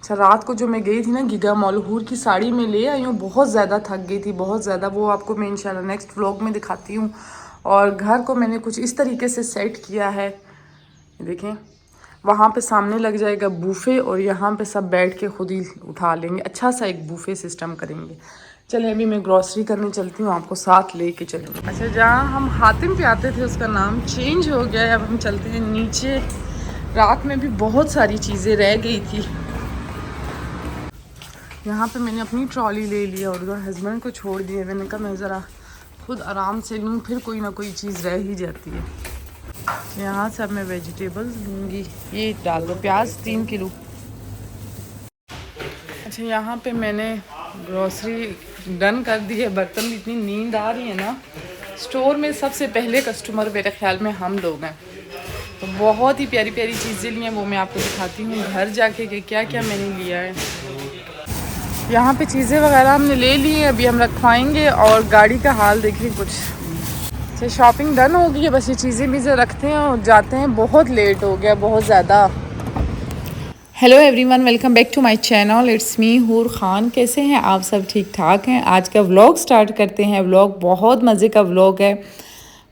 अच्छा, रात को जो मैं गई थी ना गिगा मॉल, हूर की साड़ी में ले आई हूँ, बहुत ज़्यादा थक गई थी, बहुत ज़्यादा। वो आपको मैं इंशाल्लाह नेक्स्ट व्लॉग में दिखाती हूँ। और घर को मैंने कुछ इस तरीके से सेट किया है, देखें। वहाँ पे सामने लग जाएगा बूफे और यहाँ पे सब बैठ के खुद ही उठा लेंगे। अच्छा सा एक बूफे सिस्टम करेंगे। चले अभी मैं ग्रॉसरी करने चलती हूँ, आपको साथ लेके चलूँगी। अच्छा, जहाँ हम हातिम पे आते थे उसका नाम चेंज हो गया है, अब हम चलते हैं नीचे। रात में भी बहुत सारी चीज़ें रह गई थी। यहाँ पे मैंने अपनी ट्रॉली ले ली और उधर हस्बैंड को छोड़ दिया। मैंने कहा मैं ज़रा खुद आराम से लूँ, फिर कोई ना कोई चीज़ रह ही जाती है। यहाँ से अब मैं वेजिटेबल्स लूँगी। ये डाल दो प्याज 3 किलो। अच्छा, यहाँ पे मैंने ग्रॉसरी डन कर दी है। बर्तन भी, इतनी नींद आ रही है ना। स्टोर में सबसे पहले कस्टमर मेरे ख्याल में हम लोग हैं। तो बहुत ही प्यारी प्यारी चीज़ें ली हैं, वो मैं आपको दिखाती हूँ घर जाके कि क्या क्या मैंने लिया है। यहाँ पे चीज़ें वगैरह हमने ले ली है, अभी हम रखवाएंगे। और गाड़ी का हाल देखिए कुछ। अच्छा, शॉपिंग डन हो गई है, बस ये चीज़ें भी रखते हैं और जाते हैं। बहुत लेट हो गया, बहुत ज़्यादा। Hello everyone, welcome back to my channel. It's me Hoor Khan. कैसे हैं आप सब? ठीक ठाक हैं। आज का व्लॉग स्टार्ट करते हैं। व्लॉग बहुत मज़े का व्लॉग है,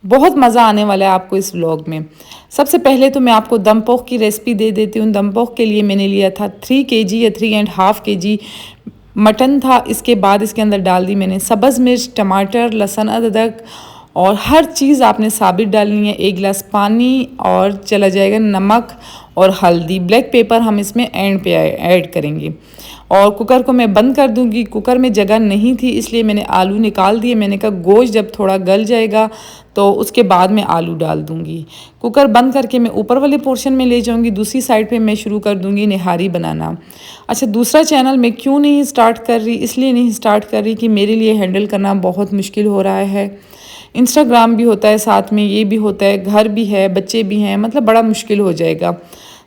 बहुत मज़ा आने वाला है आपको इस व्लॉग में। सबसे पहले तो मैं आपको दम पोह की रेसिपी दे देती हूँ। दम पोह के लिए मैंने लिया था 3 kg या 3.5 kg मटन था। इसके बाद इसके अंदर डाल दी मैंने सब्ज़ मिर्च, टमाटर, लहसुन, अदरक और हर चीज़ आपने साबित डालनी है। 1 गिलास पानी और चला जाएगा नमक और हल्दी। ब्लैक पेपर हम इसमें एंड पे ऐड करेंगे। और कुकर को मैं बंद कर दूंगी। कुकर में जगह नहीं थी इसलिए मैंने आलू निकाल दिए। मैंने कहा गोश्त जब थोड़ा गल जाएगा तो उसके बाद मैं आलू डाल दूंगी। कुकर बंद करके मैं ऊपर वाले पोर्शन में ले जाऊंगी। दूसरी साइड पे मैं शुरू कर दूंगी निहारी बनाना। अच्छा, दूसरा चैनल मैं क्यों नहीं स्टार्ट कर रही? इसलिए नहीं स्टार्ट कर रही कि मेरे लिए हैंडल करना बहुत मुश्किल हो रहा है। इंस्टाग्राम भी होता है साथ में, ये भी होता है, घर भी है, बच्चे भी हैं, मतलब बड़ा मुश्किल हो जाएगा।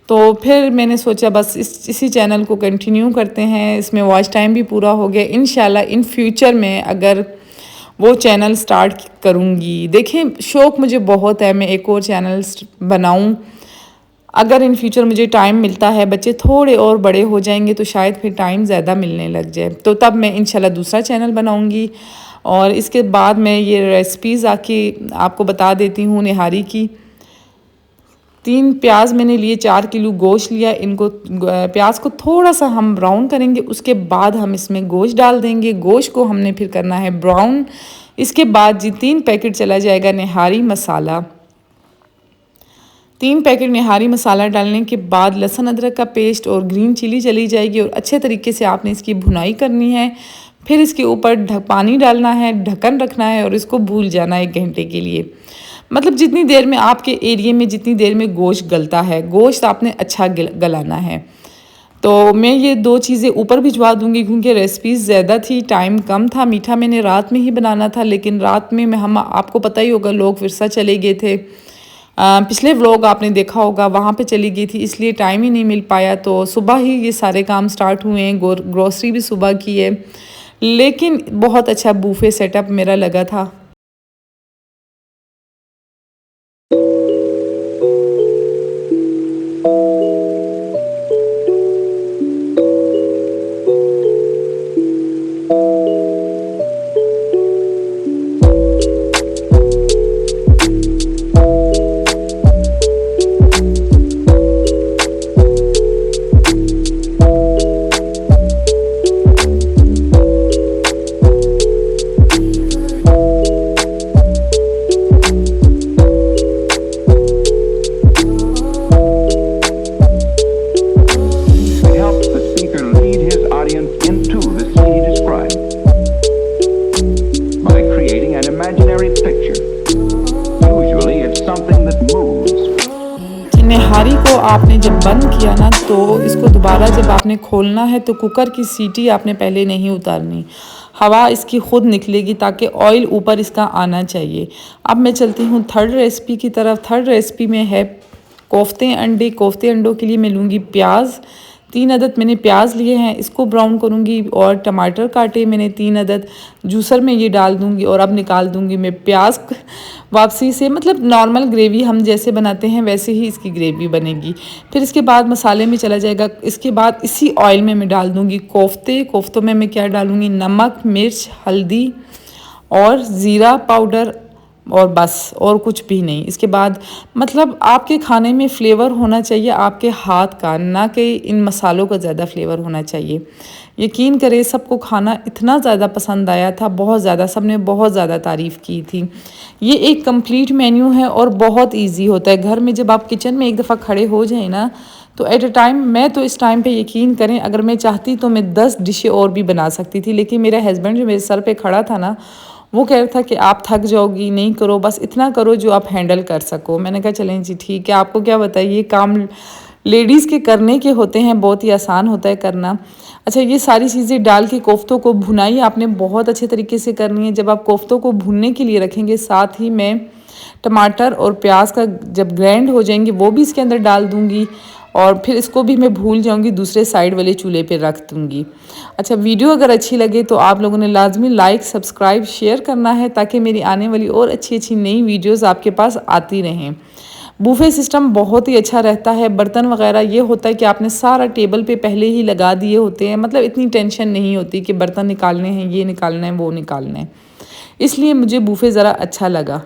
तो फिर मैंने सोचा बस इसी चैनल को कंटिन्यू करते हैं। इसमें वॉच टाइम भी पूरा हो गया। इंशाल्लाह इन फ्यूचर में अगर वो चैनल स्टार्ट करूँगी। देखें, शौक़ मुझे बहुत है मैं एक और चैनल बनाऊँ। अगर इन फ्यूचर मुझे टाइम मिलता है, बच्चे थोड़े और बड़े हो जाएंगे तो शायद फिर टाइम ज़्यादा मिलने लग जाए, तो तब मैं इंशाल्लाह दूसरा चैनल बनाऊँगी। और इसके बाद मैं ये रेसिपीज़ आके आपको बता देती हूँ निहारी की। 3 प्याज मैंने लिए, 4 किलो गोश्त लिया। इनको प्याज को थोड़ा सा हम ब्राउन करेंगे, उसके बाद हम इसमें गोश्त डाल देंगे। गोश्त को हमने फिर करना है ब्राउन। इसके बाद जी 3 पैकेट चला जाएगा निहारी मसाला। 3 पैकेट निहारी मसाला डालने के बाद लहसुन अदरक का पेस्ट और ग्रीन चिली चली जाएगी और अच्छे तरीके से आपने इसकी भुनाई करनी है। फिर इसके ऊपर पानी डालना है, ढक्कन रखना है और इसको भूल जाना है 1 घंटे के लिए। मतलब जितनी देर में आपके एरिया में जितनी देर में गोश्त गलता है, गोश्त आपने अच्छा गलाना है। तो मैं ये 2 चीज़ें ऊपर भिजवा दूंगी क्योंकि रेसिपीज़ ज़्यादा थी, टाइम कम था। मीठा मैंने रात में ही बनाना था, लेकिन रात में हम आपको पता ही होगा लोग विरसा चले गए थे। पिछले व्लॉग आपने देखा होगा, वहाँ पे चली गई थी इसलिए टाइम ही नहीं मिल पाया। तो सुबह ही ये सारे काम स्टार्ट हुए हैं। ग्रोसरी भी सुबह की है, लेकिन बहुत अच्छा बूफे सेटअप मेरा लगा था। निहारी को आपने जब बंद किया ना तो इसको दोबारा जब आपने खोलना है तो कुकर की सीटी आपने पहले नहीं उतारनी, हवा इसकी खुद निकलेगी ताकि ऑयल ऊपर इसका आना चाहिए। अब मैं चलती हूँ थर्ड रेसिपी की तरफ। थर्ड रेसिपी में है कोफ्ते अंडे। कोफ्ते अंडों के लिए मैं लूँगी प्याज 3 अदद मैंने प्याज लिए हैं, इसको ब्राउन करूँगी। और टमाटर काटे मैंने 3 अदद, जूसर में ये डाल दूँगी। और अब निकाल दूँगी मैं प्याज वापसी से, मतलब नॉर्मल ग्रेवी हम जैसे बनाते हैं वैसे ही इसकी ग्रेवी बनेगी। फिर इसके बाद मसाले में चला जाएगा। इसके बाद इसी ऑयल में मैं डाल दूँगी कोफ्तों में मैं क्या डालूँगी, नमक, मिर्च, हल्दी और ज़ीरा पाउडर, और बस, और कुछ भी नहीं। इसके बाद मतलब आपके खाने में फ़्लेवर होना चाहिए आपके हाथ का, ना कि इन मसालों का ज़्यादा फ्लेवर होना चाहिए। यकीन करें सबको खाना इतना ज़्यादा पसंद आया था, बहुत ज़्यादा, सब ने बहुत ज़्यादा तारीफ़ की थी। ये एक कंप्लीट मेन्यू है और बहुत इजी होता है। घर में जब आप किचन में एक दफ़ा खड़े हो जाए ना, तो एट अ टाइम, मैं तो इस टाइम पे यकीन करें अगर मैं चाहती तो मैं 10 डिशें और भी बना सकती थी। लेकिन मेरा हस्बैंड जो मेरे सर पे खड़ा था ना, वो कह रहा था कि आप थक जाओगी, नहीं करो, बस इतना करो जो आप हैंडल कर सको। मैंने कहा चलें जी ठीक है, आपको क्या बताइए, काम लेडीज़ के करने के होते हैं, बहुत ही आसान होता है करना। अच्छा, ये सारी चीज़ें डाल के कोफ्तों को भुनाई आपने बहुत अच्छे तरीके से करनी है। जब आप कोफ्तों को भुनने के लिए रखेंगे, साथ ही मैं टमाटर और प्याज का जब ग्राइंड हो जाएंगे वो भी इसके अंदर डाल दूँगी। और फिर इसको भी मैं भूल जाऊंगी, दूसरे साइड वाले चूल्हे पे रख दूंगी। अच्छा, वीडियो अगर अच्छी लगे तो आप लोगों ने लाजमी लाइक, सब्सक्राइब, शेयर करना है, ताकि मेरी आने वाली और अच्छी अच्छी नई वीडियोस आपके पास आती रहें। बूफे सिस्टम बहुत ही अच्छा रहता है। बर्तन वगैरह ये होता है कि आपने सारा टेबल पे पहले ही लगा दिए होते हैं, मतलब इतनी टेंशन नहीं होती कि बर्तन निकालने हैं, ये निकालना है, वो निकालना है। इसलिए मुझे बूफे ज़रा अच्छा लगा।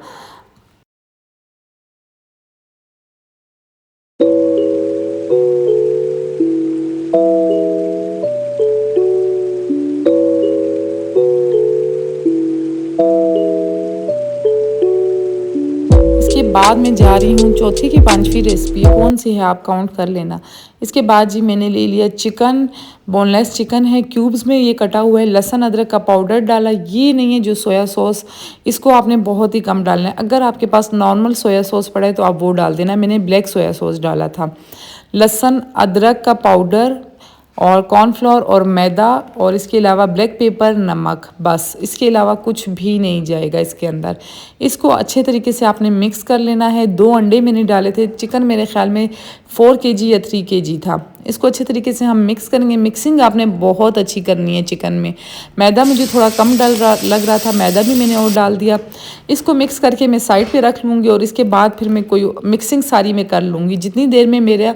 इसके बाद मैं जा रही हूँ चौथी की 5वीं रेसिपी, कौन सी है आप काउंट कर लेना। इसके बाद जी मैंने ले लिया चिकन, बोनलेस चिकन है, क्यूब्स में ये कटा हुआ है। लहसुन अदरक का पाउडर डाला, ये नहीं है जो सोया सॉस, इसको आपने बहुत ही कम डालना है। अगर आपके पास नॉर्मल सोया सॉस पड़ा है तो आप वो डाल देना, मैंने ब्लैक सोया सॉस डाला था। लहसुन अदरक का पाउडर और कॉर्नफ्लोर और मैदा, और इसके अलावा ब्लैक पेपर, नमक, बस, इसके अलावा कुछ भी नहीं जाएगा इसके अंदर। इसको अच्छे तरीके से आपने मिक्स कर लेना है। 2 अंडे मैंने डाले थे। चिकन मेरे ख्याल में 4 kg या 3 kg था। इसको अच्छे तरीके से हम मिक्स करेंगे। मिक्सिंग आपने बहुत अच्छी करनी है चिकन में। मैदा मुझे थोड़ा कम लग रहा था, मैदा भी मैंने और डाल दिया। इसको मिक्स करके मैं साइड पे रख लूँगी और इसके बाद फिर मैं कोई मिक्सिंग सारी मैं कर लूँगी। जितनी देर में मेरा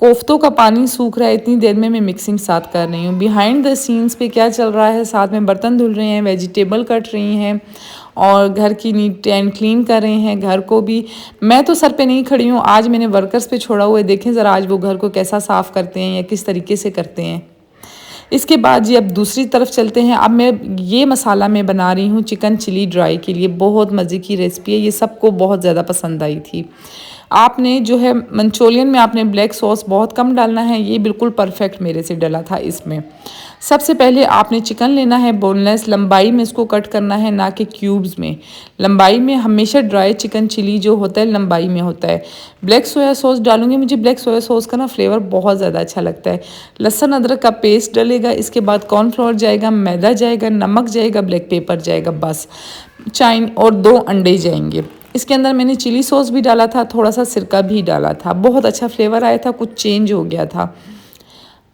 कोफ्तों का पानी सूख रहा है, इतनी देर में मैं मिक्सिंग साथ कर रही हूँ। बिहाइंड द सीन्स पे क्या चल रहा है, साथ में बर्तन धुल रहे हैं, वेजिटेबल कट रही हैं और घर की नीट एंड क्लीन कर रहे हैं। घर को भी, मैं तो सर पे नहीं खड़ी हूँ, आज मैंने वर्कर्स पे छोड़ा हुआ है। देखें ज़रा आज वो घर को कैसा साफ़ करते हैं या किस तरीके से करते हैं। इसके बाद जी अब दूसरी तरफ चलते हैं। अब मैं ये मसाला मैं बना रही हूँ चिकन चिली ड्राई के लिए। बहुत मज़े की रेसिपी है, ये सबको बहुत ज़्यादा पसंद आई थी। आपने जो है मंचूरियन में आपने ब्लैक सॉस बहुत कम डालना है, ये बिल्कुल परफेक्ट मेरे से डला था इसमें। सबसे पहले आपने चिकन लेना है बोनलेस, लंबाई में इसको कट करना है, ना कि क्यूब्स में। लंबाई में हमेशा ड्राई चिकन चिली जो होता है लंबाई में होता है। ब्लैक सोया सॉस डालूंगी, मुझे ब्लैक सोया सॉस का ना फ्लेवर बहुत ज़्यादा अच्छा लगता है। लहसुन अदरक का पेस्ट डलेगा, इसके बाद कॉर्नफ्लोर जाएगा, मैदा जाएगा, नमक जाएगा, ब्लैक पेपर जाएगा, बस, और 2 अंडे जाएंगे। इसके अंदर मैंने चिली सॉस भी डाला था, थोड़ा सा सिरका भी डाला था, बहुत अच्छा फ्लेवर आया था, कुछ चेंज हो गया था।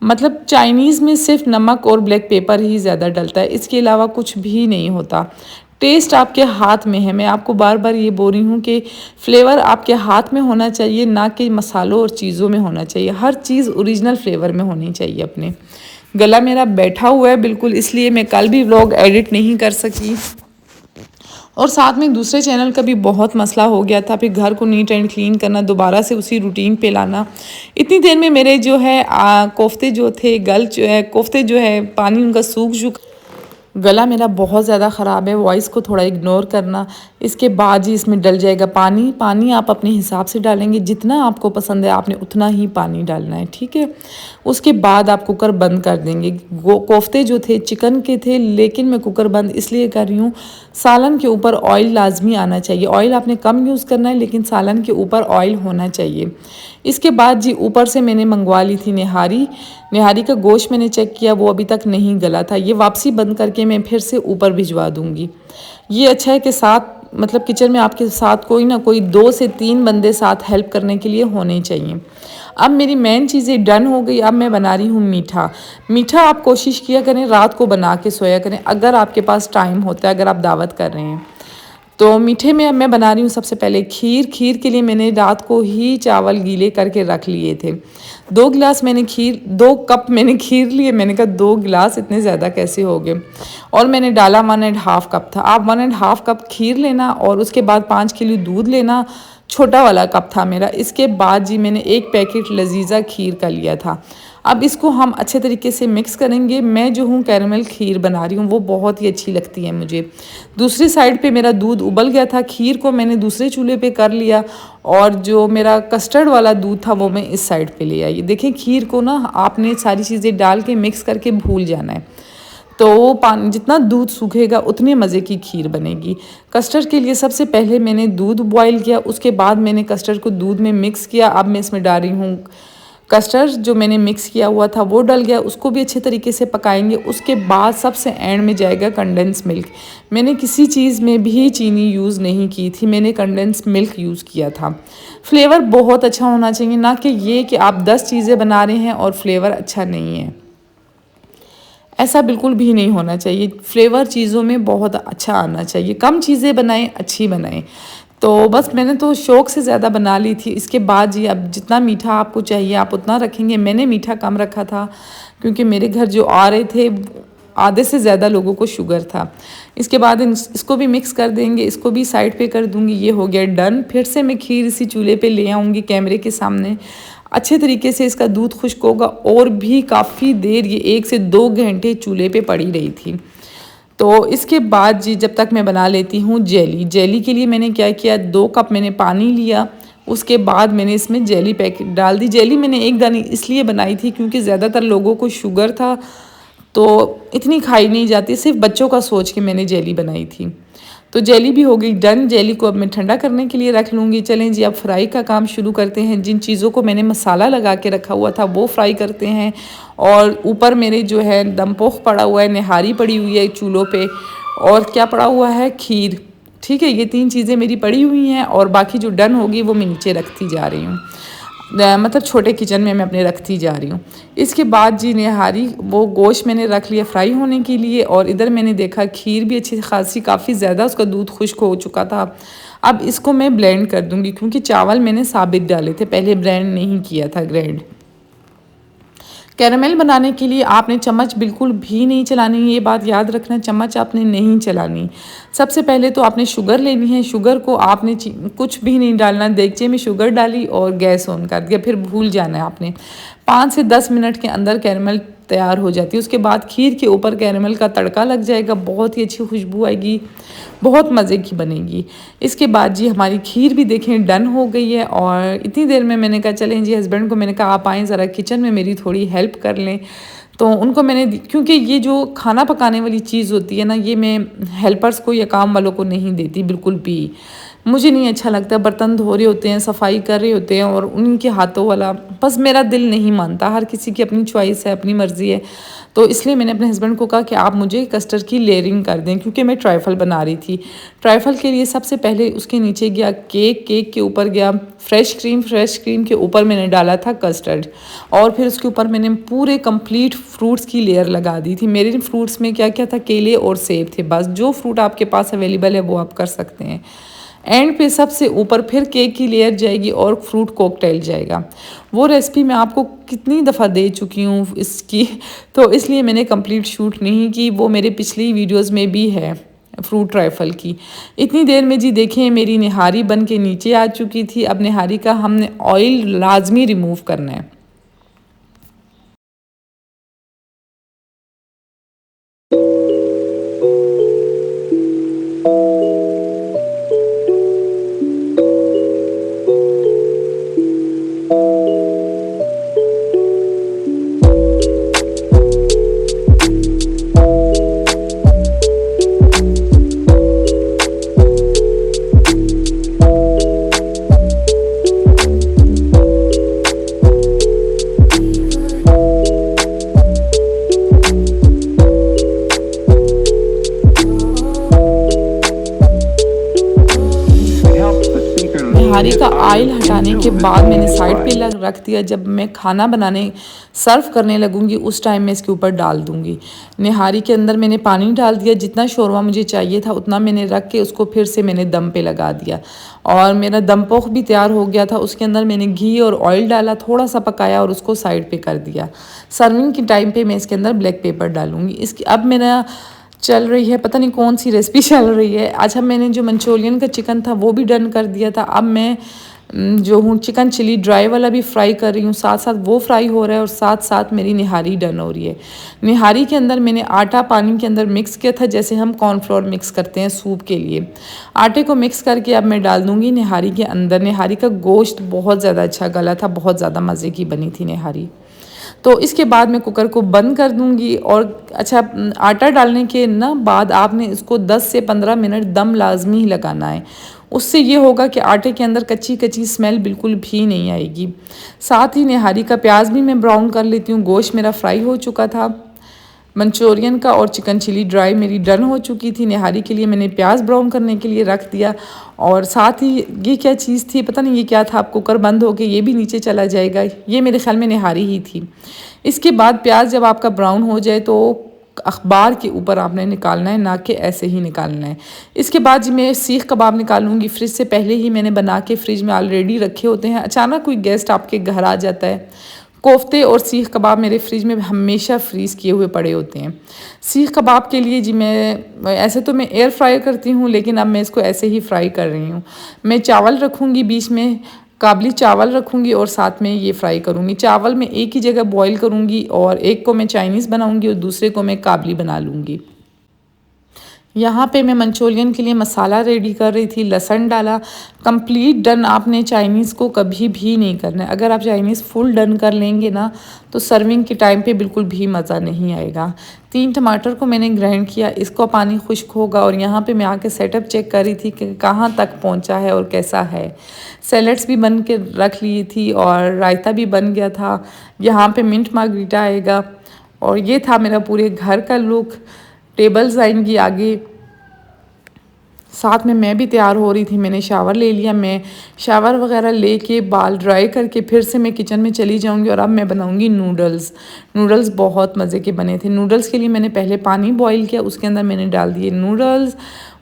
मतलब चाइनीज़ में सिर्फ नमक और ब्लैक पेपर ही ज़्यादा डलता है, इसके अलावा कुछ भी नहीं होता। टेस्ट आपके हाथ में है। मैं आपको बार बार ये बोल रही हूँ कि फ्लेवर आपके हाथ में होना चाहिए, ना कि मसालों और चीज़ों में होना चाहिए। हर चीज़ ओरिजिनल फ्लेवर में होनी चाहिए अपने। गला मेरा बैठा हुआ है बिल्कुल, इसलिए मैं कल भी व्लॉग एडिट नहीं कर सकी। और साथ में दूसरे चैनल का भी बहुत मसला हो गया था, फिर घर को नीट एंड क्लीन करना, दोबारा से उसी रूटीन पे लाना। इतनी देर में मेरे जो है कोफ्ते जो थे कोफ्ते जो है पानी उनका सूख चुका। गला मेरा बहुत ज़्यादा ख़राब है, वॉइस को थोड़ा इग्नोर करना। इसके बाद ही इसमें डल जाएगा पानी। पानी आप अपने हिसाब से डालेंगे, जितना आपको पसंद है आपने उतना ही पानी डालना है, ठीक है। उसके बाद आप कुकर बंद कर देंगे। कोफ्ते जो थे चिकन के थे, लेकिन मैं कुकर बंद इसलिए कर रही हूँ, सालन के ऊपर ऑयल लाजमी आना चाहिए। ऑयल आपने कम यूज़ करना है, लेकिन सालन के ऊपर ऑयल होना चाहिए। इसके बाद जी ऊपर से मैंने मंगवा ली थी निहारी का गोश्त। मैंने चेक किया वो अभी तक नहीं गला था, ये वापसी बंद करके मैं फिर से ऊपर भिजवा दूंगी। ये अच्छा है कि साथ मतलब किचन में आपके साथ कोई ना कोई 2 से 3 बंदे साथ हेल्प करने के लिए होने ही चाहिए। अब मेरी मेन चीज़ें डन हो गई। अब मैं बना रही हूँ मीठा। मीठा आप कोशिश किया करें रात को बना के सोया करें, अगर आपके पास टाइम होता है, अगर आप दावत कर रहे हैं। तो मीठे में अब मैं बना रही हूँ सबसे पहले खीर। खीर के लिए मैंने रात को ही चावल गीले करके रख लिए थे। 2 गिलास मैंने खीर 2 कप मैंने खीर लिए। मैंने कहा 2 गिलास इतने ज़्यादा कैसे हो गए। और मैंने डाला 1.5 कप था। आप 1.5 कप खीर लेना और उसके बाद 5 किलो दूध लेना। छोटा वाला कप था मेरा। इसके बाद जी मैंने 1 पैकेट लजीजा खीर का लिया था। अब इसको हम अच्छे तरीके से मिक्स करेंगे। मैं जो हूँ कैरमल खीर बना रही हूँ, वो बहुत ही अच्छी लगती है मुझे। दूसरी साइड पे मेरा दूध उबल गया था। खीर को मैंने दूसरे चूल्हे पे कर लिया और जो मेरा कस्टर्ड वाला दूध था वो मैं इस साइड पे ले आई। देखिए खीर को ना आपने सारी चीज़ें डाल के मिक्स करके भूल जाना है, तो वो पानी जितना दूध सूखेगा उतने मज़े की खीर बनेगी। कस्टर्ड के लिए सबसे पहले मैंने दूध बॉईल किया, उसके बाद मैंने कस्टर्ड को दूध में मिक्स किया। अब मैं इसमें डाल रही हूँ कस्टर्ड जो मैंने मिक्स किया हुआ था वो डल गया, उसको भी अच्छे तरीके से पकाएंगे। उसके बाद सबसे एंड में जाएगा कंडेंस मिल्क। मैंने किसी चीज़ में भी चीनी यूज़ नहीं की थी, मैंने कंडेंस मिल्क यूज़ किया था। फ्लेवर बहुत अच्छा होना चाहिए, ना कि ये कि आप 10 चीज़ें बना रहे हैं और फ्लेवर अच्छा नहीं है, ऐसा बिल्कुल भी नहीं होना चाहिए। फ्लेवर चीज़ों में बहुत अच्छा आना चाहिए। कम चीज़ें बनाएं, अच्छी बनाएं। तो बस मैंने तो शौक़ से ज़्यादा बना ली थी। इसके बाद जी अब जितना मीठा आपको चाहिए आप उतना रखेंगे। मैंने मीठा कम रखा था क्योंकि मेरे घर जो आ रहे थे आधे से ज़्यादा लोगों को शुगर था। इसके बाद इसको भी मिक्स कर देंगे, इसको भी साइड पे कर दूंगी। ये हो गया डन। फिर से मैं खीर इसी चूल्हे पे ले आऊँगी कैमरे के सामने। अच्छे तरीके से इसका दूध खुश्क होगा और भी काफ़ी देर ये 1 से 2 घंटे चूल्हे पे पड़ी रही थी। तो इसके बाद जी जब तक मैं बना लेती हूँ जेली। जेली के लिए मैंने क्या किया, 2 कप मैंने पानी लिया, उसके बाद मैंने इसमें जेली पैकेट डाल दी। जेली मैंने एक दानी इसलिए बनाई थी क्योंकि ज़्यादातर लोगों को शुगर था तो इतनी खाई नहीं जाती, सिर्फ बच्चों का सोच के मैंने जेली बनाई थी। तो जेली भी हो गई डन। जेली को अब मैं ठंडा करने के लिए रख लूँगी। चलें जी अब फ्राई का काम शुरू करते हैं। जिन चीज़ों को मैंने मसाला लगा के रखा हुआ था वो फ्राई करते हैं। और ऊपर मेरे जो है दमपोख पड़ा हुआ है, निहारी पड़ी हुई है चूल्हों पे, और क्या पड़ा हुआ है, खीर। ठीक है, ये 3 चीज़ें मेरी पड़ी हुई हैं और बाकी जो डन होगी वो मैं नीचे रखती जा रही हूँ। मतलब छोटे किचन में मैं अपने रखती जा रही हूँ। इसके बाद जी निहारी वो गोश्त मैंने रख लिया फ्राई होने के लिए। और इधर मैंने देखा खीर भी अच्छी खासी काफ़ी ज़्यादा उसका दूध खुश्क हो चुका था। अब इसको मैं ब्लेंड कर दूँगी क्योंकि चावल मैंने साबित डाले थे, पहले ब्लेंड नहीं किया था ग्राइंड। कैरामेल बनाने के लिए आपने चम्मच बिल्कुल भी नहीं चलानी, ये बात याद रखना, चम्मच आपने नहीं चलानी। सबसे पहले तो आपने शुगर लेनी है। शुगर को आपने कुछ भी नहीं डालना, देगचे में शुगर डाली और गैस ऑन कर दिया, फिर भूल जाना है आपने। 5 से 10 मिनट के अंदर कैरामेल तैयार हो जाती है। उसके बाद खीर के ऊपर कैरामेल का तड़का लग जाएगा, बहुत ही अच्छी खुशबू आएगी, बहुत मज़े की बनेगी। इसके बाद जी हमारी खीर भी देखें डन हो गई है। और इतनी देर में मैंने कहा चलें जी, हस्बैंड को मैंने कहा आप आएँ ज़रा किचन में मेरी थोड़ी हेल्प कर लें। तो उनको मैंने क्योंकि ये जो खाना पकाने वाली चीज़ होती है ना, ये मैं हेल्पर्स को या काम वालों को नहीं देती बिल्कुल भी। मुझे नहीं अच्छा लगता, बर्तन धो रहे होते हैं, सफाई कर रहे होते हैं और उनके हाथों वाला, बस मेरा दिल नहीं मानता। हर किसी की अपनी चॉइस है, अपनी मर्ज़ी है। तो इसलिए मैंने अपने हस्बैंड को कहा कि आप मुझे कस्टर्ड की लेयरिंग कर दें, क्योंकि मैं ट्राइफल बना रही थी। ट्राइफल के लिए सबसे पहले उसके नीचे गया केक, केक के ऊपर गया फ्रेश क्रीम के ऊपर मैंने डाला था कस्टर्ड, और फिर उसके ऊपर मैंने पूरे कंप्लीट फ्रूट्स की लेयर लगा दी थी। मेरे फ्रूट्स में क्या क्या था, केले और सेब थे। बस जो फ्रूट आपके पास अवेलेबल है वो आप कर सकते हैं। एंड पे सबसे ऊपर फिर केक की लेयर जाएगी और फ्रूट कॉकटेल जाएगा। वो रेसिपी मैं आपको कितनी दफ़ा दे चुकी हूँ इसकी, तो इसलिए मैंने कंप्लीट शूट नहीं की। वो मेरे पिछली वीडियोस में भी है फ्रूट ट्राइफल की। इतनी देर में जी देखें मेरी निहारी बन के नीचे आ चुकी थी। अब निहारी का हमने ऑयल लाजमी रिमूव करना है। बाद मैंने साइड पे रख दिया। जब मैं खाना बनाने सर्व करने लगूंगी उस टाइम मैं इसके ऊपर डाल दूंगी। निहारी के अंदर मैंने पानी डाल दिया, जितना शोरवा मुझे चाहिए था उतना मैंने रख के उसको फिर से मैंने दम पे लगा दिया और मेरा दम पोख भी तैयार हो गया था। उसके अंदर मैंने घी और ऑयल डाला, थोड़ा सा पकाया और उसको साइड पे कर दिया। सर्विंग के टाइम पे मैं इसके अंदर ब्लैक पेपर डालूंगी। इसकी अब मेरा चल रही है, पता नहीं कौन सी रेसिपी चल रही है। अच्छा, मैंने जो मंचूरियन का चिकन था वो भी डन कर दिया था। अब मैं जो हूँ चिकन चिली ड्राई वाला भी फ्राई कर रही हूँ, साथ साथ वो फ्राई हो रहा है और साथ साथ मेरी निहारी डन हो रही है। निहारी के अंदर मैंने आटा पानी के अंदर मिक्स किया था, जैसे हम कॉर्नफ्लोर मिक्स करते हैं सूप के लिए। आटे को मिक्स करके अब मैं डाल दूँगी निहारी के अंदर। निहारी का गोश्त बहुत ज़्यादा अच्छा गला था, बहुत ज़्यादा मज़े की बनी थी निहारी। तो इसके बाद मैं कुकर को बंद कर दूंगी। और अच्छा, आटा डालने के ना बाद आपने इसको 10 से 15 मिनट दम लाजमी ही लगाना है। उससे ये होगा कि आटे के अंदर कच्ची कच्ची स्मेल बिल्कुल भी नहीं आएगी। साथ ही निहारी का प्याज भी मैं ब्राउन कर लेती हूँ। गोश्त मेरा फ्राई हो चुका था मंचूरियन का और चिकन चिली ड्राई मेरी डन हो चुकी थी। निहारी के लिए मैंने प्याज ब्राउन करने के लिए रख दिया। और साथ ही ये क्या चीज़ थी, पता नहीं ये क्या था, आप कुकर बंद हो के ये भी नीचे चला जाएगा। ये मेरे ख्याल में निहारी ही थी। इसके बाद प्याज जब आपका ब्राउन हो जाए तो अखबार के ऊपर आपने निकालना है, ना कि ऐसे ही निकालना है। इसके बाद जी मैं सीख कबाब निकालूंगी। फ्रिज से पहले ही मैंने बना के फ्रिज में ऑलरेडी रखे होते हैं। अचानक कोई गेस्ट आपके घर आ जाता है। कोफ्ते और सीख कबाब मेरे फ्रिज में हमेशा फ्रीज़ किए हुए पड़े होते हैं। सीख कबाब के लिए जी मैं ऐसे तो मैं एयर फ्राई करती हूँ, लेकिन अब मैं इसको ऐसे ही फ्राई कर रही हूँ। मैं चावल रखूँगी बीच में, काबली चावल रखूँगी और साथ में ये फ्राई करूँगी। चावल मैं एक ही जगह बॉईल करूँगी और एक को मैं चाइनीज़ बनाऊँगी और दूसरे को मैं काबली बना लूँगी। यहाँ पे मैं मंचूरियन के लिए मसाला रेडी कर रही थी, लहसुन डाला। कंप्लीट डन आपने चाइनीज़ को कभी भी नहीं करना है। अगर आप चाइनीज़ फुल डन कर लेंगे ना तो सर्विंग के टाइम पे बिल्कुल भी मज़ा नहीं आएगा। 3 टमाटर को मैंने ग्राइंड किया, इसको पानी खुश्क होगा। और यहाँ पे मैं आके सेटअप चेक कर रही थी कि कहाँ तक पहुँचा है और कैसा है। सैलड्स भी बन के रख ली थी और रायता भी बन गया था। यहाँ पे मिंट मार्गरीटा आएगा। और ये था मेरा पूरे घर का लुक। टेबल्स आएंगी आगे। साथ में मैं भी तैयार हो रही थी, मैंने शावर ले लिया। मैं शावर वगैरह लेके बाल ड्राई करके फिर से मैं किचन में चली जाऊंगी और अब मैं बनाऊंगी नूडल्स। नूडल्स बहुत मज़े के बने थे। नूडल्स के लिए मैंने पहले पानी बॉईल किया, उसके अंदर मैंने डाल दिए नूडल्स।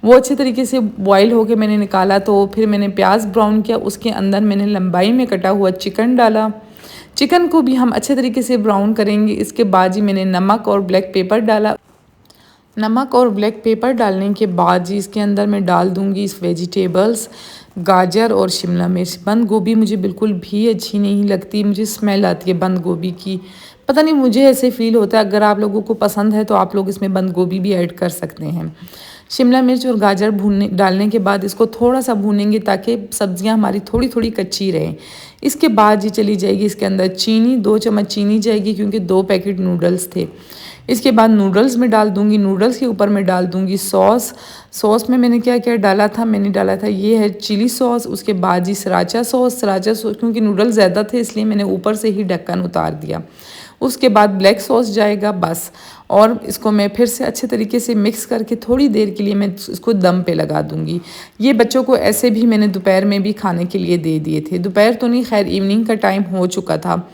वो अच्छे तरीके से बॉईल होके मैंने निकाला। तो फिर मैंने प्याज ब्राउन किया, उसके अंदर मैंने लंबाई में कटा हुआ चिकन डाला। चिकन को भी हम अच्छे तरीके से ब्राउन करेंगे। इसके बाद जी मैंने नमक और ब्लैक पेपर डाला। नमक और ब्लैक पेपर डालने के बाद जी इसके अंदर मैं डाल दूंगी इस वेजिटेबल्स, गाजर और शिमला मिर्च। बंद गोभी मुझे बिल्कुल भी अच्छी नहीं लगती, मुझे स्मेल आती है बंद गोभी की। पता नहीं मुझे ऐसे फील होता है। अगर आप लोगों को पसंद है तो आप लोग इसमें बंद गोभी भी ऐड कर सकते हैं। शिमला मिर्च और गाजर भूनने डालने के बाद इसको थोड़ा सा भूनेंगे ताकि सब्जियां हमारी थोड़ी थोड़ी कच्ची रहें। इसके बाद जी चली जाएगी इसके अंदर चीनी, 2 चम्मच चीनी जाएगी क्योंकि 2 पैकेट नूडल्स थे। इसके बाद नूडल्स में डाल दूंगी। नूडल्स के ऊपर मैं डाल दूंगी सॉस। सॉस में मैंने क्या क्या डाला था, मैंने डाला था ये है चिली सॉस। उसके बाद जी सराचा सॉस क्योंकि नूडल्स ज़्यादा थे इसलिए मैंने ऊपर से ही ढक्कन उतार दिया। उसके बाद ब्लैक सॉस जाएगा बस। और इसको मैं फिर से अच्छे तरीके से मिक्स करके थोड़ी देर के लिए मैं इसको दम पे लगा दूंगी। ये बच्चों को ऐसे भी मैंने दोपहर में भी खाने के लिए दे दिए थे। दोपहर तो नहीं, खैर इवनिंग का टाइम हो चुका था।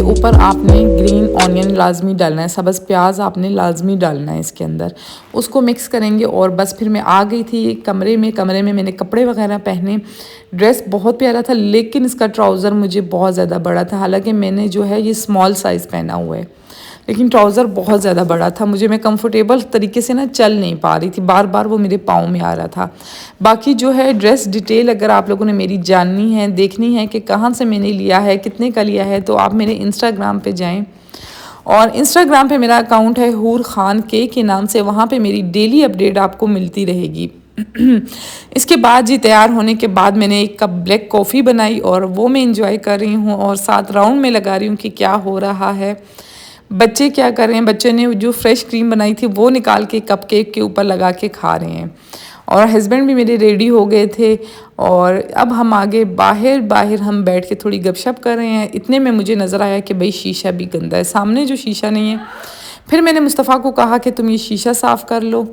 ऊपर आपने ग्रीन ऑनियन लाजमी डालना है, सब्ज़ प्याज आपने लाजमी डालना है इसके अंदर। उसको मिक्स करेंगे और बस फिर मैं आ गई थी कमरे में मैंने कपड़े वगैरह पहने। ड्रेस बहुत प्यारा था लेकिन इसका ट्राउज़र मुझे बहुत ज़्यादा बड़ा था। हालांकि मैंने जो है ये स्मॉल साइज़ पहना हुआ है, लेकिन ट्राउज़र बहुत ज़्यादा बड़ा था। मैं कंफर्टेबल तरीके से ना चल नहीं पा रही थी, बार बार वो मेरे पाँव में आ रहा था। बाकी जो है ड्रेस डिटेल अगर आप लोगों ने मेरी जाननी है, देखनी है कि कहाँ से मैंने लिया है, कितने का लिया है, तो आप मेरे इंस्टाग्राम पे जाएं। और इंस्टाग्राम पे मेरा अकाउंट है हूर खान के नाम से, वहाँ पे मेरी डेली अपडेट आपको मिलती रहेगी। इसके बाद जी तैयार होने के बाद मैंने एक कप ब्लैक कॉफ़ी बनाई और वो मैं इंजॉय कर रही हूँ और साथ राउंड में लगा रही हूँ कि क्या हो रहा है। बच्चे क्या कर रहे हैं, बच्चे ने जो फ्रेश क्रीम बनाई थी वो निकाल के कप केक के ऊपर लगा के खा रहे हैं और हस्बैंड भी मेरे रेडी हो गए थे और अब हम आगे बाहर बाहर हम बैठ के थोड़ी गपशप कर रहे हैं। इतने में मुझे नज़र आया कि भाई शीशा भी गंदा है, सामने जो शीशा नहीं है। फिर मैंने मुस्तफ़ा को कहा कि तुम ये शीशा साफ़ कर लो।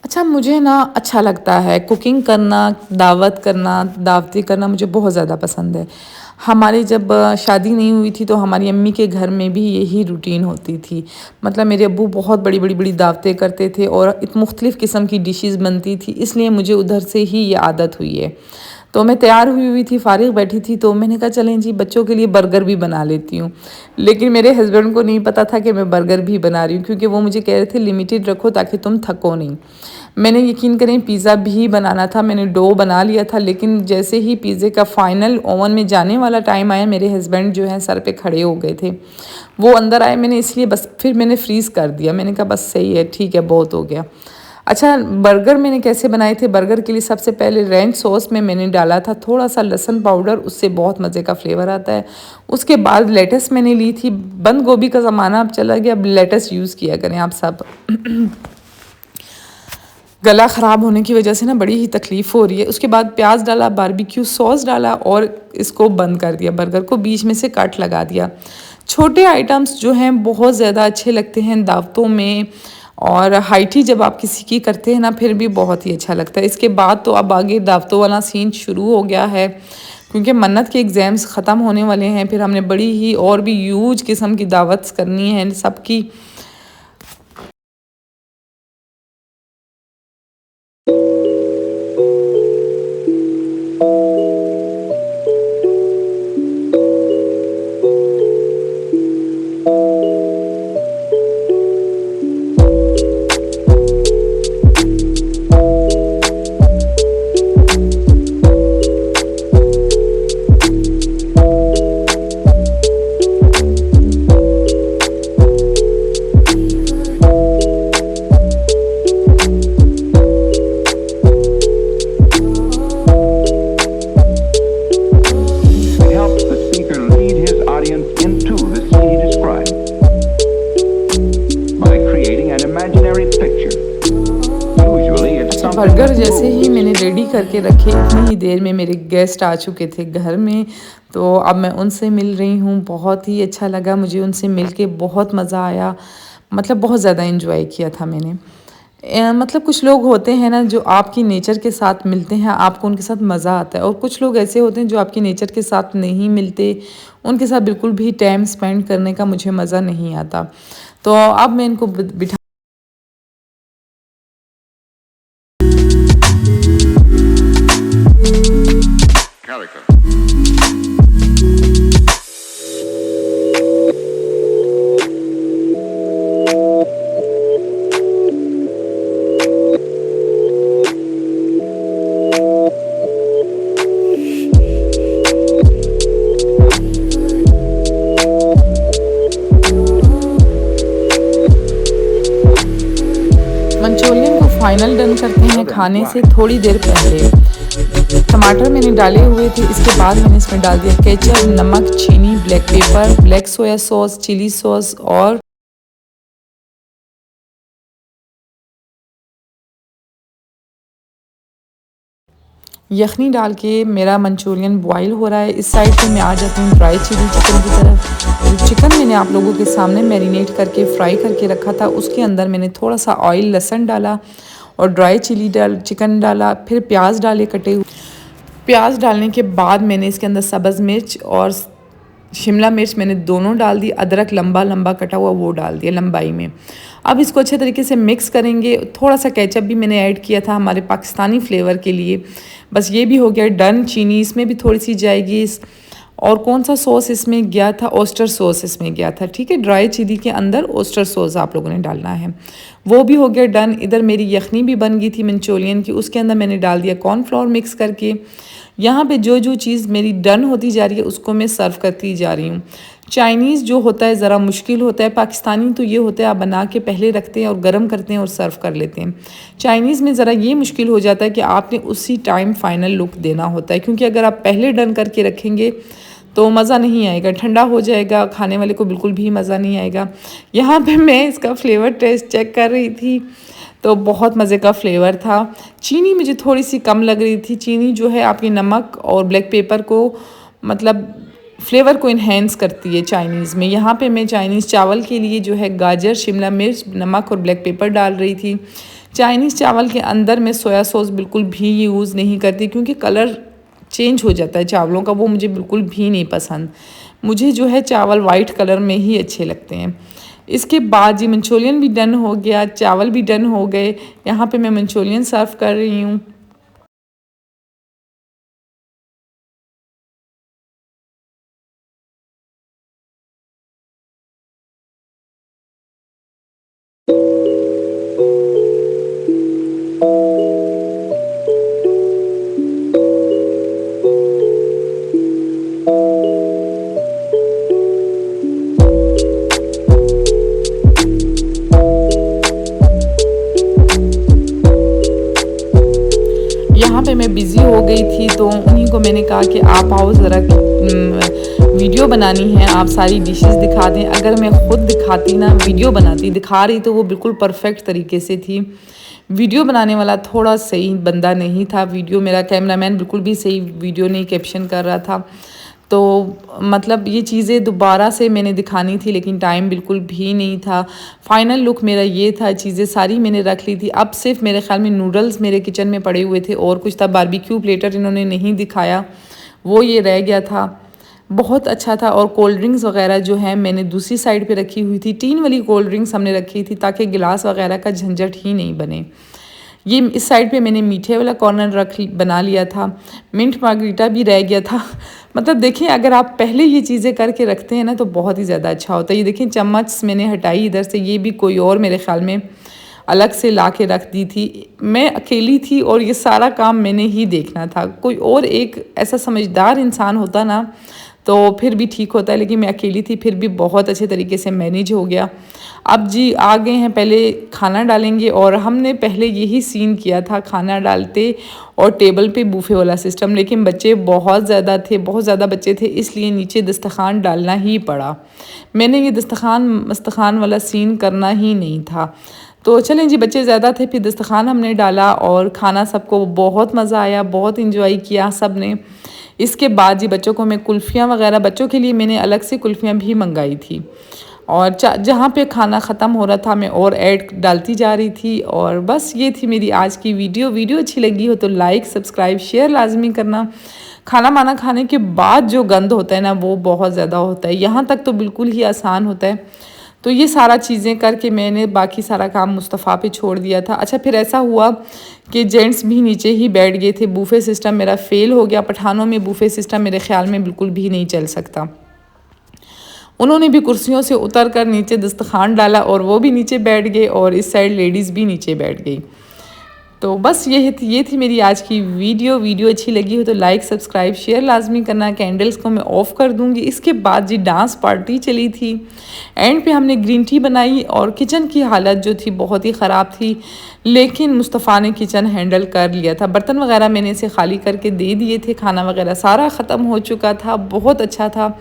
अच्छा, मुझे ना अच्छा लगता है कुकिंग करना, दावत करना, दावतें करना मुझे बहुत ज़्यादा पसंद है। हमारी जब शादी नहीं हुई थी तो हमारी अम्मी के घर में भी यही रूटीन होती थी। मतलब मेरे अब्बू बहुत बड़ी बड़ी बड़ी दावतें करते थे और मुख्तलिफ़ किस्म की डिशेस बनती थी, इसलिए मुझे उधर से ही ये आदत हुई है। तो मैं तैयार हुई थी, फ़ारिग बैठी थी, तो मैंने कहा चलें जी बच्चों के लिए बर्गर भी बना लेती हूँ। लेकिन मेरे हस्बैंड को नहीं पता था कि मैं बर्गर भी बना रही हूँ, क्योंकि वो मुझे कह रहे थे लिमिटेड रखो ताकि तुम थको नहीं। मैंने यकीन करें पिज़्ज़ा भी बनाना था, मैंने डो बना लिया था, लेकिन जैसे ही पिज़्ज़े का फ़ाइनल ओवन में जाने वाला टाइम आया, मेरे हस्बैंड जो हैं सर पे खड़े हो गए थे। वो अंदर आए, मैंने इसलिए बस फिर मैंने फ्रीज़ कर दिया। मैंने कहा बस सही है, ठीक है, बहुत हो गया। अच्छा, बर्गर मैंने कैसे बनाए थे? बर्गर के लिए सबसे पहले रेंच सॉस में मैंने डाला था थोड़ा सा लहसुन पाउडर, उससे बहुत मज़े का फ्लेवर आता है। उसके बाद लेटस मैंने ली थी, बंद गोभी का ज़माना अब चला गया, अब लेटस यूज़ किया करें आप सब। गला ख़राब होने की वजह से ना बड़ी ही तकलीफ़ हो रही है। उसके बाद प्याज डाला, बारबेक्यू सॉस डाला और इसको बंद कर दिया, बर्गर को बीच में से कट लगा दिया। छोटे आइटम्स जो हैं बहुत ज़्यादा अच्छे लगते हैं दावतों में, और हाइटी जब आप किसी की करते हैं ना फिर भी बहुत ही अच्छा लगता है। इसके बाद तो अब आगे दावतों वाला सीन शुरू हो गया है, क्योंकि मन्नत के एग्ज़ाम्स ख़त्म होने वाले हैं। फिर हमने बड़ी ही और भी ह्यूज किस्म की दावत करनी है सबकी। बर्गर जैसे ही मैंने रेडी करके रखे, इतनी ही देर में मेरे गेस्ट आ चुके थे घर में, तो अब मैं उनसे मिल रही हूँ। बहुत ही अच्छा लगा मुझे उनसे मिल के, बहुत मज़ा आया, मतलब बहुत ज़्यादा इन्जॉय किया था मैंने। मतलब कुछ लोग होते हैं ना जो आपकी नेचर के साथ मिलते हैं, आपको उनके साथ मज़ा आता है, और कुछ लोग ऐसे होते हैं जो आपकी नेचर के साथ नहीं मिलते, उनके साथ बिल्कुल भी टाइम स्पेंड करने का मुझे मज़ा नहीं आता। तो अब मैं इनको बिठा मंचूरियन को फाइनल डन करते हैं खाने से थोड़ी देर पहले। टमाटर मैंने डाले हुए थे, इसके बाद मैंने इसमें डाल दिया केचप, नमक, चीनी, black pepper, black soya sauce, chilli sauce और यखनी डाल के मेरा मंचूरियन बॉईल हो रहा है। इस साइड पे मैं आ जाती हूँ ड्राई चिली चिकन की तरफ। चिकन मैंने आप लोगों के सामने मैरिनेट करके फ्राई करके रखा था, उसके अंदर मैंने थोड़ा सा ऑयल, लहसुन डाला और ड्राई चिली चिकन डाला, फिर प्याज डाले कटे हुए। प्याज डालने के बाद मैंने इसके अंदर सब्ज़ मिर्च और शिमला मिर्च मैंने दोनों डाल दी, अदरक लंबा लंबा कटा हुआ वो डाल दिया लंबाई में। अब इसको अच्छे तरीके से मिक्स करेंगे। थोड़ा सा केचप भी मैंने ऐड किया था हमारे पाकिस्तानी फ्लेवर के लिए। बस ये भी हो गया डन। चीनी इसमें भी थोड़ी सी जाएगी। और कौन सा सॉस इसमें गया था? ओस्टर सॉस इसमें गया था, ठीक है। ड्राई चिली के अंदर ओस्टर सॉस आप लोगों ने डालना है। वो भी हो गया डन। इधर मेरी यखनी भी बन गई थी मंचूरियन की, उसके अंदर मैंने डाल दिया कॉर्नफ्लोर मिक्स करके। यहाँ पे जो जो चीज़ मेरी डन होती जा रही है उसको मैं सर्व करती जा रही हूँ। चाइनीज़ जो होता है ज़रा मुश्किल होता है, पाकिस्तानी तो ये होता है आप बना के पहले रखते हैं और गर्म करते हैं और सर्व कर लेते हैं। चाइनीज़ में ज़रा ये मुश्किल हो जाता है कि आपने उसी टाइम फ़ाइनल लुक देना होता है, क्योंकि अगर आप पहले डन करके रखेंगे तो मज़ा नहीं आएगा, ठंडा हो जाएगा, खाने वाले को बिल्कुल भी मज़ा नहीं आएगा। यहाँ पे मैं इसका फ्लेवर टेस्ट चेक कर रही थी तो बहुत मज़े का फ्लेवर था। चीनी मुझे थोड़ी सी कम लग रही थी। चीनी जो है आपके नमक और ब्लैक पेपर को मतलब फ्लेवर को इन्हेंस करती है चाइनीज़ में। यहाँ पे मैं चाइनीज़ चावल के लिए जो है गाजर, शिमला मिर्च, नमक और ब्लैक पेपर डाल रही थी। चाइनीज़ चावल के अंदर मैं सोया सॉस बिल्कुल भी यूज़ नहीं करती, क्योंकि कलर चेंज हो जाता है चावलों का, वो मुझे बिल्कुल भी नहीं पसंद। मुझे जो है चावल वाइट कलर में ही अच्छे लगते हैं। इसके बाद जी मंचूरियन भी डन हो गया, चावल भी डन हो गए। यहाँ पे मैं मंचूरियन सर्व कर रही हूँ। यहाँ पे मैं बिज़ी हो गई थी तो उन्हीं को मैंने कहा कि आप आओ ज़रा वीडियो बनानी है, आप सारी डिशेस दिखा दें। अगर मैं ख़ुद दिखाती ना, वीडियो बनाती, दिखा रही तो वो बिल्कुल परफेक्ट तरीके से थी। वीडियो बनाने वाला थोड़ा सही बंदा नहीं था। वीडियो मेरा कैमरामैन बिल्कुल भी सही वीडियो नहीं कैप्शन कर रहा था। तो मतलब ये चीज़ें दोबारा से मैंने दिखानी थी, लेकिन टाइम बिल्कुल भी नहीं था। फाइनल लुक मेरा ये था, चीज़ें सारी मैंने रख ली थी। अब सिर्फ मेरे ख्याल में नूडल्स मेरे किचन में पड़े हुए थे और कुछ था। बारबेक्यू प्लेटर इन्होंने नहीं दिखाया, वो ये रह गया था। बहुत अच्छा था। और कोल्ड ड्रिंक्स वगैरह जो है मैंने दूसरी साइड पे रखी हुई थी। टीन वाली कोल्ड ड्रिंक्स हमने रखी थी ताकि गिलास वगैरह का झंझट ही नहीं बने। ये इस साइड पे मैंने मीठे वाला कॉर्नर बना लिया था। मिंट मार्गरीटा भी रह गया था। मतलब देखें, अगर आप पहले ये चीज़ें करके रखते हैं ना तो बहुत ही ज़्यादा अच्छा होता है। ये देखें, चम्मच मैंने हटाई इधर से, ये भी कोई और मेरे ख्याल में अलग से ला के रख दी थी। मैं अकेली थी और ये सारा काम मैंने ही देखना था। कोई और एक ऐसा समझदार इंसान होता ना तो फिर भी ठीक होता है, लेकिन मैं अकेली थी, फिर भी बहुत अच्छे तरीके से मैनेज हो गया। अब जी आ गए हैं, पहले खाना डालेंगे। और हमने पहले यही सीन किया था, खाना डालते और टेबल पे बूफे वाला सिस्टम, लेकिन बच्चे बहुत ज़्यादा थे, बहुत ज़्यादा बच्चे थे, इसलिए नीचे दस्तरखान डालना ही पड़ा। मैंने ये दस्तरखान वाला सीन करना ही नहीं था। तो चलें जी, बच्चे ज़्यादा थे, फिर दस्तरखान हमने डाला और खाना सबको बहुत मज़ा आया, बहुत इंजॉय किया सब ने। इसके बाद जी बच्चों को मैं कुल्फ़ियाँ वगैरह, बच्चों के लिए मैंने अलग से कुल्फ़ियाँ भी मंगाई थी। और जहाँ पे खाना ख़त्म हो रहा था मैं और ऐड डालती जा रही थी। और बस ये थी मेरी आज की वीडियो अच्छी लगी हो तो लाइक, सब्सक्राइब, शेयर लाजमी करना। खाना माना खाने के बाद जो गंद होता है ना वो बहुत ज़्यादा होता है, यहाँ तक तो बिल्कुल ही आसान होता है। तो ये सारा चीज़ें करके मैंने बाकी सारा काम मुस्तफ़ा पे छोड़ दिया था। अच्छा, फिर ऐसा हुआ कि जेंट्स भी नीचे ही बैठ गए थे। बूफे सिस्टम मेरा फ़ेल हो गया। पठानों में बूफे सिस्टम मेरे ख़्याल में बिल्कुल भी नहीं चल सकता। उन्होंने भी कुर्सियों से उतर कर नीचे दस्तरखान डाला और वो भी नीचे बैठ गए और इस साइड लेडीज़ भी नीचे बैठ गई। तो बस ये थी मेरी आज की वीडियो अच्छी लगी हो तो लाइक, सब्सक्राइब, शेयर लाजमी करना। कैंडल्स को मैं ऑफ़ कर दूंगी। इसके बाद जी डांस पार्टी चली थी। एंड पे हमने ग्रीन टी बनाई और किचन की हालत जो थी बहुत ही ख़राब थी, लेकिन मुस्तफ़ा ने किचन हैंडल कर लिया था। बर्तन वगैरह मैंने इसे खाली करके दे दिए थे, खाना वगैरह सारा ख़त्म हो चुका था, बहुत अच्छा था।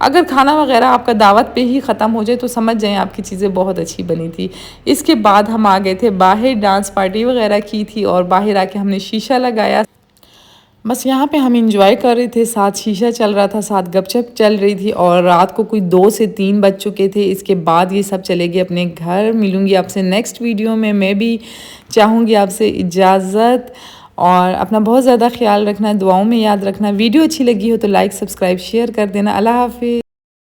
अगर खाना वगैरह आपका दावत पे ही ख़त्म हो जाए तो समझ जाएं आपकी चीज़ें बहुत अच्छी बनी थी। इसके बाद हम आ गए थे बाहर, डांस पार्टी वगैरह की थी और बाहर आके हमने शीशा लगाया। बस यहाँ पे हम इंजॉय कर रहे थे, साथ शीशा चल रहा था, साथ गपशप चल रही थी और रात को कोई 2 से 3 बज चुके थे। इसके बाद ये सब चले गए अपने घर। मिलूँगी आपसे नेक्स्ट वीडियो में। मैं भी चाहूँगी आपसे इजाज़त और अपना बहुत ज़्यादा ख्याल रखना, दुआओं में याद रखना। वीडियो अच्छी लगी हो तो लाइक, सब्सक्राइब, शेयर कर देना। अल्लाह हाफ़िज़।